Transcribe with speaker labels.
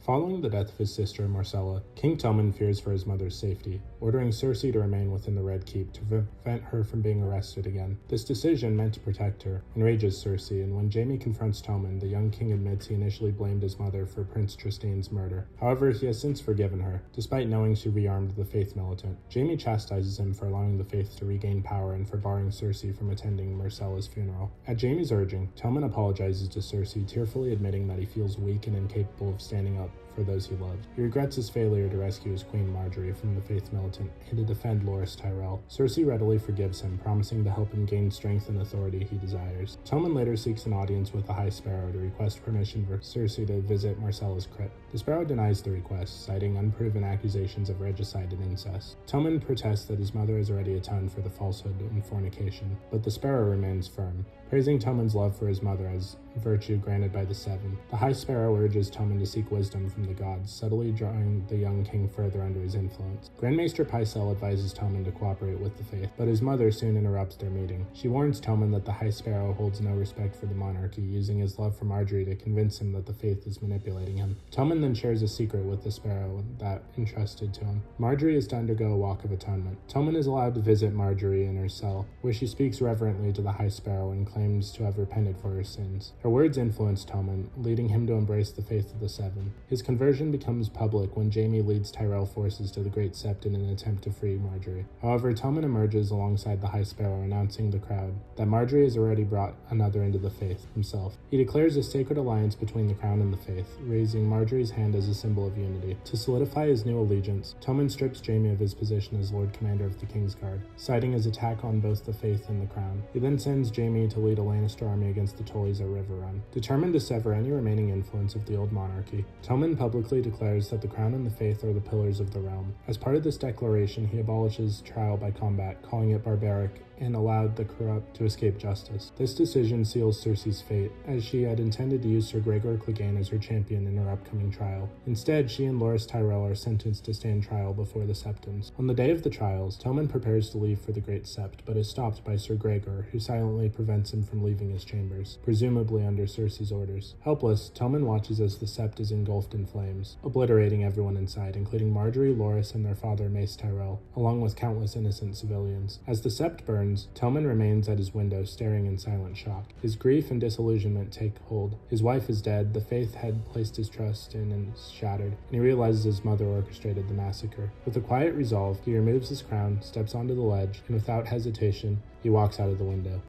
Speaker 1: Following the death of his sister Marcella, King Tommen fears for his mother's safety, ordering Cersei to remain within the Red Keep to prevent her from being arrested again. This decision, meant to protect her, enrages Cersei, and when Jaime confronts Tommen, the young king admits he initially blamed his mother for Prince Tristane's murder. However, he has since forgiven her, despite knowing she rearmed the Faith militant. Jaime chastises him for allowing the Faith to regain power and for barring Cersei from attending Marcella's funeral. At Jaime's urging, Tommen apologizes to Cersei, tearfully admitting that he feels weak and incapable of standing up for those he loves. He regrets his failure to rescue his queen Margaery from the Faith militant and to defend Loras Tyrell. Cersei readily forgives him, promising to help him gain strength and authority he desires. Tommen later seeks an audience with the High Sparrow to request permission for Cersei to visit Marcella's crypt. The Sparrow denies the request, citing unproven accusations of regicide and incest. Tommen protests that his mother has already atoned for the falsehood and fornication, but the Sparrow remains firm, praising Tommen's love for his mother as virtue granted by the Seven. The High Sparrow urges Tommen to seek wisdom from the gods, subtly drawing the young king further under his influence. Grand Maester Pycelle advises Tommen to cooperate with the Faith, but his mother soon interrupts their meeting. She warns Tommen that the High Sparrow holds no respect for the monarchy, using his love for Margaery to convince him that the Faith is manipulating him. Tommen then shares a secret with the Sparrow that entrusted to him. Margaery is to undergo a walk of atonement. Tommen is allowed to visit Margaery in her cell, where she speaks reverently to the High Sparrow and claims to have repented for her sins. Her words influence Tommen, leading him to embrace the Faith of the Seven. His conversion becomes public when Jaime leads Tyrell forces to the Great Sept in an attempt to free Margaery. However, Tommen emerges alongside the High Sparrow, announcing to the crowd that Margaery has already brought another into the Faith, himself. He declares a sacred alliance between the Crown and the Faith, raising Margaery's hand as a symbol of unity. To solidify his new allegiance, Tommen strips Jaime of his position as Lord Commander of the Kingsguard, citing his attack on both the Faith and the Crown. He then sends Jaime to lead a Lannister army against the Tullys at River Run. Determined to sever any remaining influence of the old monarchy, Tommen publicly declares that the Crown and the Faith are the pillars of the realm. As part of this declaration, he abolishes trial by combat, calling it barbaric, and allowed the corrupt to escape justice. This decision seals Cersei's fate, as she had intended to use Sir Gregor Clegane as her champion in her upcoming trial. Instead, she and Loras Tyrell are sentenced to stand trial before the Septons. On the day of the trials, Tommen prepares to leave for the Great Sept, but is stopped by Sir Gregor, who silently prevents him from leaving his chambers, presumably under Cersei's orders. Helpless, Tommen watches as the Sept is engulfed in flames, obliterating everyone inside, including Margaery, Loras, and their father Mace Tyrell, along with countless innocent civilians. As the Sept burns, Tommen remains at his window, staring in silent shock. His grief and disillusionment take hold. His wife is dead, the Faith had placed his trust in and is shattered, and he realizes his mother orchestrated the massacre. With a quiet resolve, he removes his crown, steps onto the ledge, and without hesitation, he walks out of the window.